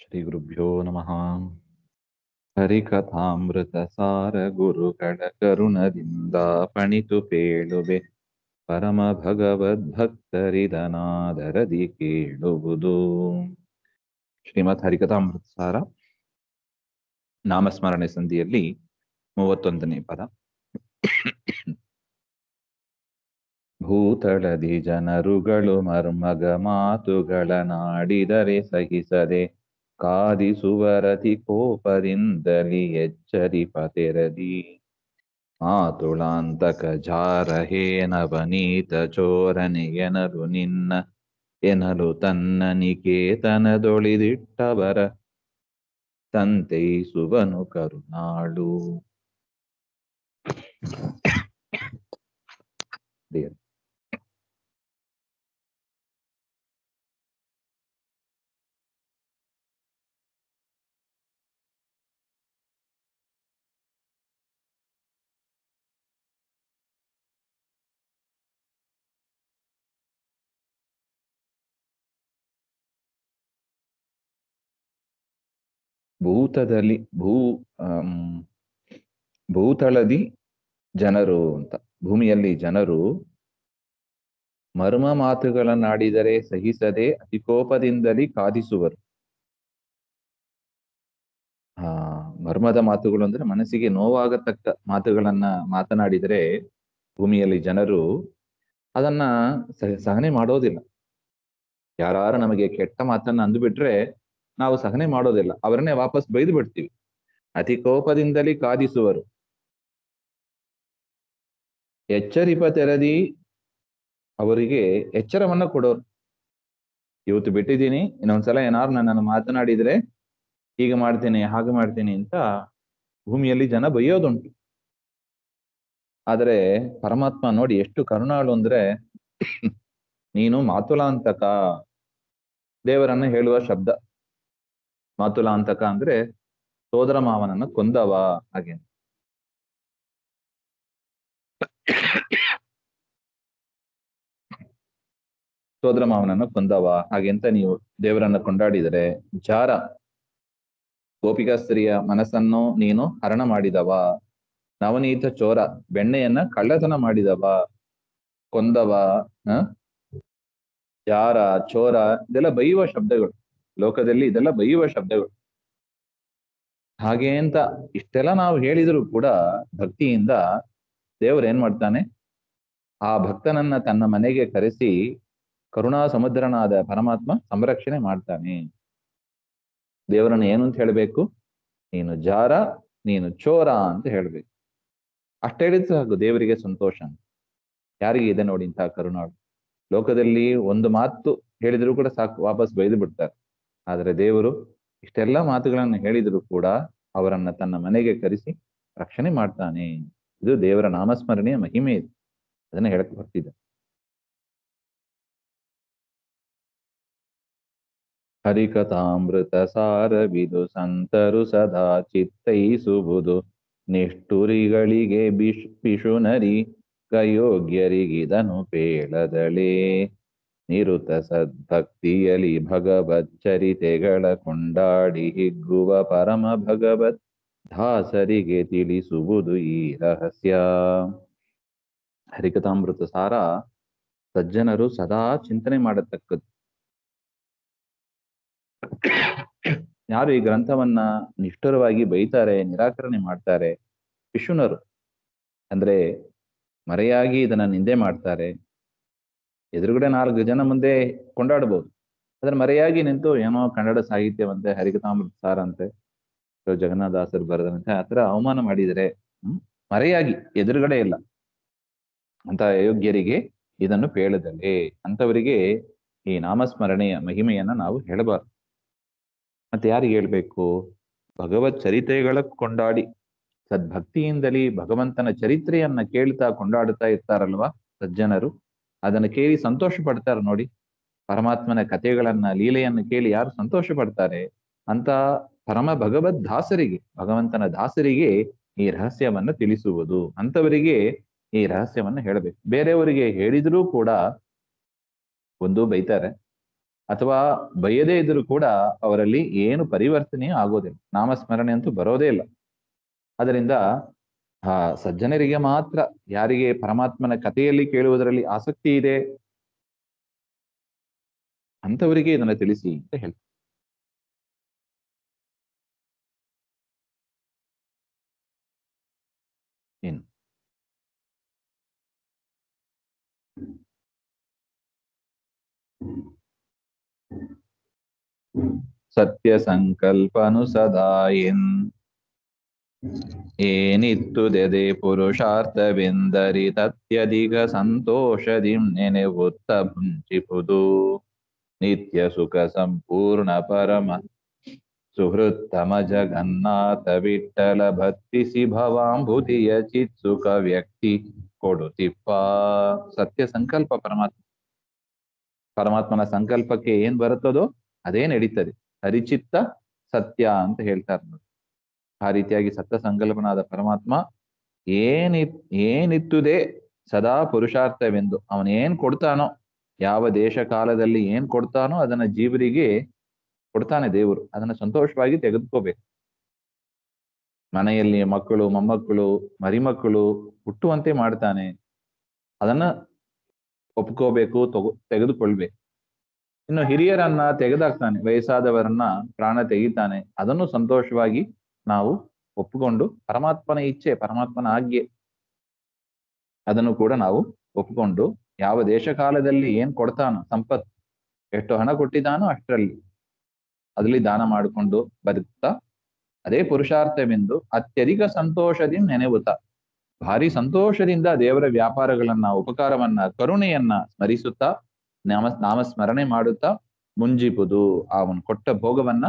ಶ್ರೀ ಗುರುಭ್ಯೋ ನಮಃ. ಹರಿಕಥಾಮೃತ ಸಾರ ಗುರುಗಳ ಕರುಣದಿಂದ ಪಣಿತು ಪೇಳುವೆ ಪರಮ ಭಗವದ್ಭಕ್ತರಿದನಾದರದಿ ಕೇಳುವುದು. ಶ್ರೀಮದ್ ಹರಿಕಥಾಮೃತ ಸಾರ ನಾಮಸ್ಮರಣೆ ಸಂಧಿಯಲ್ಲಿ 31ನೇ ಪದ. ಭೂತಳದಿ ಜನರುಗಳು ಮರ್ಮಗ ಮಾತುಗಳನ್ನಾಡಿದರೆ ಸಹಿಸದೆ ಕಾದಿಸುವರತಿ ಕೋಪದಿಂದಲಿ ಎಚ್ಚರಿಪತೆರದಿ ಮಾತುಳಾಂತಕ ಜಾರಹೇನವನೀತ ಚೋರನೆ ಎನಲು ತನ್ನ ನಿಕೇತನದೊಳಿದಿಟ್ಟವರ ತಂತೈಸುವನು ಕರುಣಾಳು. ಭೂತಳದಿ ಜನರು ಅಂತ, ಭೂಮಿಯಲ್ಲಿ ಜನರು ಮರ್ಮ ಮಾತುಗಳನ್ನಾಡಿದರೆ ಸಹಿಸದೆ ಅತಿಕೋಪದಿಂದಲೇ ಕಾದಿಸುವರು. ಮರ್ಮದ ಮಾತುಗಳು ಅಂದ್ರೆ ಮನಸ್ಸಿಗೆ ನೋವಾಗತಕ್ಕ ಮಾತುಗಳನ್ನ ಮಾತನಾಡಿದರೆ ಭೂಮಿಯಲ್ಲಿ ಜನರು ಅದನ್ನ ಸಹನೆ ಮಾಡೋದಿಲ್ಲ. ಯಾರು ನಮಗೆ ಕೆಟ್ಟ ಮಾತನ್ನ ಅಂದುಬಿಟ್ರೆ ನಾವು ಸಹನೆ ಮಾಡೋದಿಲ್ಲ, ಅವರನ್ನೇ ವಾಪಸ್ ಬೈದು ಬಿಡ್ತೀವಿ. ಅತಿ ಕೋಪದಿಂದಲೇ ಕಾದಿಸುವರು. ಎಚ್ಚರಿಪತೆರದಿ ಅವರಿಗೆ ಎಚ್ಚರವನ್ನ ಕೊಡೋರು. ಇವತ್ತು ಬಿಟ್ಟಿದ್ದೀನಿ, ಇನ್ನೊಂದ್ಸಲ ಏನಾರು ನನ್ನನ್ನು ಮಾತನಾಡಿದ್ರೆ ಹೀಗೆ ಮಾಡ್ತೀನಿ ಹಾಗೆ ಮಾಡ್ತೀನಿ ಅಂತ ಭೂಮಿಯಲ್ಲಿ ಜನ ಬೈಯೋದುಂಟು. ಆದರೆ ಪರಮಾತ್ಮ ನೋಡಿ ಎಷ್ಟು ಕರುಣಾಳು ಅಂದ್ರೆ, ನೀನು ಮಾತುಲಾಂತಕ, ದೇವರನ್ನ ಹೇಳುವ ಶಬ್ದ. ಮಾತುಲಾಂತಕ ಅಂದ್ರೆ ಸೋದರ ಮಾವನನ್ನ ಕೊಂದವ ಹಾಗೆ. ಸೋದರ ಮಾವನನ್ನ ಕೊಂದವ ಹಾಗೆ ಅಂತ ನೀವು ದೇವರನ್ನ ಕೊಂಡಾಡಿದರೆ, ಜಾರ ಗೋಪಿಕಾ ಸ್ತ್ರೀಯ ಮನಸ್ಸನ್ನು ನೀನು ಹರಣ ಮಾಡಿದವ, ನವನೀತ ಚೋರ ಬೆಣ್ಣೆಯನ್ನ ಕಳ್ಳತನ ಮಾಡಿದವ, ಕೊಂದವ, ಜಾರ, ಚೋರ, ಇದೆಲ್ಲ ಬೈಯುವ ಶಬ್ದಗಳು. ಲೋಕದಲ್ಲಿ ಇದೆಲ್ಲ ಬೈಯುವ ಶಬ್ದಗಳು. ಹಾಗೆ ಅಂತ ಇಷ್ಟೆಲ್ಲ ನಾವು ಹೇಳಿದ್ರು ಕೂಡ ಭಕ್ತಿಯಿಂದ ದೇವರು ಏನ್ ಮಾಡ್ತಾನೆ, ಆ ಭಕ್ತನನ್ನ ತನ್ನ ಮನೆಗೆ ಕರೆಸಿ ಕರುಣಾ ಸಮುದ್ರನಾದ ಪರಮಾತ್ಮ ಸಂರಕ್ಷಣೆ ಮಾಡ್ತಾನೆ. ದೇವರನ್ನು ಏನು ಅಂತ ಹೇಳ್ಬೇಕು, ನೀನು ಜಾರ, ನೀನು ಚೋರ ಅಂತ ಹೇಳ್ಬೇಕು. ಅಷ್ಟ ಹೇಳಿದ್ ಸಾಕು, ದೇವರಿಗೆ ಸಂತೋಷ. ಯಾರಿಗೆ ಇದೆ ನೋಡಿ ಇಂತಹ ಕರುಣಾಳು. ಲೋಕದಲ್ಲಿ ಒಂದು ಮಾತು ಹೇಳಿದ್ರು ಕೂಡ ಸಾಕು, ವಾಪಸ್ ಬೈದು ಬಿಡ್ತಾರೆ. ಆದ್ರೆ ದೇವರು ಇಷ್ಟೆಲ್ಲ ಮಾತುಗಳನ್ನು ಹೇಳಿದ್ರು ಕೂಡ ಅವರನ್ನ ತನ್ನ ಮನೆಗೆ ಕರೆಸಿ ರಕ್ಷಣೆ ಮಾಡ್ತಾನೆ. ಇದು ದೇವರ ನಾಮಸ್ಮರಣೆಯ ಮಹಿಮೆ ಇದೆ, ಅದನ್ನ ಹೇಳಕ್ ಬರ್ತಿದ್ದೆ. ಹರಿಕಥಾಮೃತ ಸಾರವಿದು ಸಂತರು ಸದಾ ಚಿತ್ತೈಸುವುದು, ನಿಷ್ಠುರಿಗಳಿಗೆ ಪಿಶುನರಿ ಕಯೋಗ್ಯರಿಗಿದನು ಪೇಳದಳೆ. ನಿರುತ ಸದ್ಭಕ್ತಿಯಲಿ ಭಗವಚ್ಚರಿತೆಗಳ ಕೊಂಡಾಡಿ ಹಿಗ್ಗುವ ಪರಮ ಭಗವತ್ ದಾಸರಿಗೆ ತಿಳಿಸುವುದು ಈ ರಹಸ್ಯ. ಹರಿಕಥಾಮೃತ ಸಾರ ಸಜ್ಜನರು ಸದಾ ಚಿಂತನೆ ಮಾಡತಕ್ಕದ್ದು. ಯಾರು ಈ ಗ್ರಂಥವನ್ನ ನಿಷ್ಠುರವಾಗಿ ಬೈತಾರೆ, ನಿರಾಕರಣೆ ಮಾಡ್ತಾರೆ, ಪಿಶುನರು ಅಂದ್ರೆ ಮರೆಯಾಗಿ ಇದನ್ನ ನಿಂದೆ ಮಾಡ್ತಾರೆ. ಎದುರುಗಡೆ 4 ಜನ ಮುಂದೆ ಕೊಂಡಾಡಬಹುದು, ಅದ್ರ ಮರೆಯಾಗಿ ನಿಂತು ಏನೋ ಕನ್ನಡ ಸಾಹಿತ್ಯವಂತೆ, ಹರಿಕಥಾಮೃತ ಸಾರ ಅಂತೆ, ಜಗನ್ನಾಥದಾಸರು ಬರೆದಂತೆ ಆತರ ಅವಮಾನ ಮಾಡಿದರೆ, ಮರೆಯಾಗಿ ಎದುರುಗಡೆ ಇಲ್ಲ ಅಂತ ಅಯೋಗ್ಯರಿಗೆ ಇದನ್ನು ಪೇಳದಲೆ. ಅಂತವರಿಗೆ ಈ ನಾಮಸ್ಮರಣೆಯ ಮಹಿಮೆಯನ್ನ ನಾವು ಹೇಳಬಾರದು. ಮತ್ತೆ ಯಾರಿಗೆ ಹೇಳ್ಬೇಕು, ಭಗವತ್ ಚರಿತ್ರೆಗಳ ಕೊಂಡಾಡಿ ಸದ್ಭಕ್ತಿಯಿಂದಲೇ ಭಗವಂತನ ಚರಿತ್ರೆಯನ್ನ ಕೇಳ್ತಾ ಕೊಂಡಾಡುತ್ತಾ ಇರ್ತಾರಲ್ವಾ ಸಜ್ಜನರು, ಅದನ್ನು ಕೇಳಿ ಸಂತೋಷ ಪಡ್ತಾರೆ. ನೋಡಿ, ಪರಮಾತ್ಮನ ಕಥೆಗಳನ್ನ, ಲೀಲೆಯನ್ನು ಕೇಳಿ ಯಾರು ಸಂತೋಷ ಪಡ್ತಾರೆ ಅಂತ ಪರಮ ಭಗವದ್ ದಾಸರಿಗೆ, ಭಗವಂತನ ದಾಸರಿಗೆ ಈ ರಹಸ್ಯವನ್ನ ತಿಳಿಸುವುದು. ಅಂತವರಿಗೆ ಈ ರಹಸ್ಯವನ್ನ ಹೇಳಬೇಕು. ಬೇರೆಯವರಿಗೆ ಹೇಳಿದ್ರೂ ಕೂಡ ಒಂದು ಬೈತಾರೆ, ಅಥವಾ ಬಯದೇ ಇದ್ರೂ ಕೂಡ ಅವರಲ್ಲಿ ಏನು ಪರಿವರ್ತನೆ ಆಗೋದಿಲ್ಲ, ನಾಮಸ್ಮರಣೆ ಅಂತೂ ಬರೋದೇ ಇಲ್ಲ. ಅದರಿಂದ ಆ ಸಜ್ಜನರಿಗೆ ಮಾತ್ರ, ಯಾರಿಗೆ ಪರಮಾತ್ಮನ ಕಥೆಯಲ್ಲಿ ಕೇಳುವುದರಲ್ಲಿ ಆಸಕ್ತಿ ಇದೆ ಅಂಥವರಿಗೆ ಇದನ್ನ ತಿಳಿಸಿ ಅಂತ ಹೇಳ್ತಾರೆ. ಏನು ಸತ್ಯ ಸಂಕಲ್ಪನು ಸದಾ ಏನಿತ್ತುದೆದೆ ಪುರುಷಾರ್ಥವೆಂದರಿ ತತ್ಯಧಿಕ ಸಂತೋಷದಿಂ ನೆನೆವುತ್ತ ಮುಂಚಿಪುದು ನಿತ್ಯ ಸುಖ ಸಂಪೂರ್ಣ ಪರಮ ಸುಹೃತ್ತಮ ಜಗನ್ನಾಥ ವಿಠಲ ಭಕ್ತಿಸಿ ಭವಾಂಬುದಿಯ ಚಿತ್ಸುಖ ವ್ಯಕ್ತಿ ಕೊಡುತ್ತಿಪ್ಪ. ಸತ್ಯ ಸಂಕಲ್ಪ ಪರಮಾತ್ಮನ ಸಂಕಲ್ಪಕ್ಕೆ ಏನ್ ಬರುತ್ತದೋ ಅದೇ ನಡೀತದೆ. ಹರಿಚಿತ್ತ ಸತ್ಯ ಅಂತ ಹೇಳ್ತಾರೆ ನೋಡಿ. ಆ ರೀತಿಯಾಗಿ ಸತ್ಯ ಸಂಕಲ್ಪನಾದ ಪರಮಾತ್ಮ ಏನಿತ್ತುದೇ ಸದಾ ಪುರುಷಾರ್ಥವೆಂದು, ಅವನೇನ್ ಕೊಡ್ತಾನೋ, ಯಾವ ದೇಶ ಕಾಲದಲ್ಲಿ ಏನ್ ಕೊಡ್ತಾನೋ ಅದನ್ನ ಜೀವರಿಗೆ ಕೊಡ್ತಾನೆ ದೇವರು. ಅದನ್ನ ಸಂತೋಷವಾಗಿ ತೆಗೆದುಕೋಬೇಕು. ಮನೆಯಲ್ಲಿ ಮಕ್ಕಳು, ಮೊಮ್ಮಕ್ಕಳು, ಮರಿಮಕ್ಕಳು ಹುಟ್ಟುವಂತೆ ಮಾಡ್ತಾನೆ, ಅದನ್ನ ಒಪ್ಕೋಬೇಕು, ತೆಗೆದುಕೊಳ್ಬೇಕು. ಇನ್ನು ಹಿರಿಯರನ್ನ ತೆಗೆದಾಕ್ತಾನೆ, ವಯಸ್ಸಾದವರನ್ನ ಪ್ರಾಣ ತೆಗಿತಾನೆ, ಅದನ್ನು ಸಂತೋಷವಾಗಿ ನಾವು ಒಪ್ಪಿಕೊಂಡು, ಪರಮಾತ್ಮನ ಇಚ್ಛೆ, ಪರಮಾತ್ಮನ ಆಜ್ಞೆ, ಅದನ್ನು ಕೂಡ ನಾವು ಒಪ್ಪಿಕೊಂಡು, ಯಾವ ದೇಶ ಕಾಲದಲ್ಲಿ ಏನ್ ಕೊಡ್ತಾನೋ ಸಂಪತ್ತು, ಎಷ್ಟು ಹಣ ಕೊಟ್ಟಿದ್ದಾನೋ ಅಷ್ಟರಲ್ಲಿ ಅದ್ರಲ್ಲಿ ದಾನ ಮಾಡಿಕೊಂಡು ಬದುಕ್ತಾ ಅದೇ ಪುರುಷಾರ್ಥವೆಂದು ಅತ್ಯಧಿಕ ಸಂತೋಷದಿಂದ ನೆನೆವುತ್ತಾ, ಭಾರಿ ಸಂತೋಷದಿಂದ ದೇವರ ವ್ಯಾಪಾರಗಳನ್ನ, ಉಪಕಾರವನ್ನ, ಕರುಣೆಯನ್ನ ಸ್ಮರಿಸುತ್ತಾ, ನಾಮಸ್ಮರಣೆ ಮಾಡುತ್ತಾ ಮುಂಜಿಪುದು, ಅವನು ಕೊಟ್ಟ ಭೋಗವನ್ನ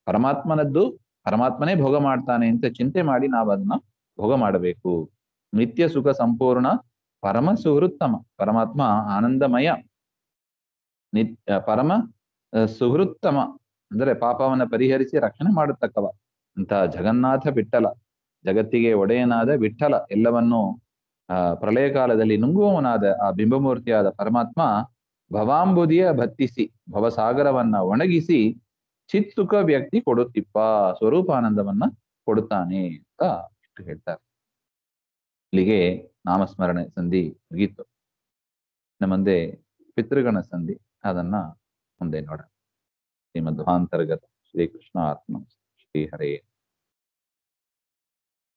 ಪರಮಾತ್ಮನದ್ದು, ಪರಮಾತ್ಮನೇ ಭೋಗ ಮಾಡ್ತಾನೆ ಅಂತ ಚಿಂತೆ ಮಾಡಿ ನಾವು ಅದನ್ನ ಭೋಗ ಮಾಡಬೇಕು. ನಿತ್ಯ ಸುಖ ಸಂಪೂರ್ಣ ಪರಮ ಸುಹೃತ್ತಮ, ಪರಮಾತ್ಮ ಆನಂದಮಯ, ಪರಮ ಸುಹೃತ್ತಮ ಅಂದ್ರೆ ಪಾಪವನ್ನ ಪರಿಹರಿಸಿ ರಕ್ಷಣೆ ಮಾಡತಕ್ಕವ ಅಂತ ಜಗನ್ನಾಥ ವಿಠಲ, ಜಗತ್ತಿಗೆ ಒಡೆಯನಾದ ವಿಠಲ, ಎಲ್ಲವನ್ನೂ ಪ್ರಳಯ ಕಾಲದಲ್ಲಿ ನುಂಗುವವನಾದ ಆ ಬಿಂಬಮೂರ್ತಿಯಾದ ಪರಮಾತ್ಮ ಭವಾಂಬುದಿಯ ಭತ್ತಿಸಿ, ಭವಸಾಗರವನ್ನ ಒಣಗಿಸಿ ಚಿತ್ಸುಖ ವ್ಯಕ್ತಿ ಕೊಡುತ್ತಿಪ್ಪ, ಸ್ವರೂಪಾನಂದವನ್ನ ಕೊಡುತ್ತಾನೆ ಅಂತ ಇಷ್ಟು ಹೇಳ್ತಾರೆ. ಇಲ್ಲಿಗೆ ನಾಮಸ್ಮರಣೆ ಸಂಧಿ ಮುಗೀತು. ನಮ್ಮ ಮುಂದೆ ಪಿತೃಗಣ ಸಂಧಿ, ಅದನ್ನ ಮುಂದೆ ನೋಡೋಣ. ಶ್ರೀಮಧ್ವಾಂತರ್ಗತ ಶ್ರೀಕೃಷ್ಣ ಆತ್ಮ ಶ್ರೀ ಹರೇ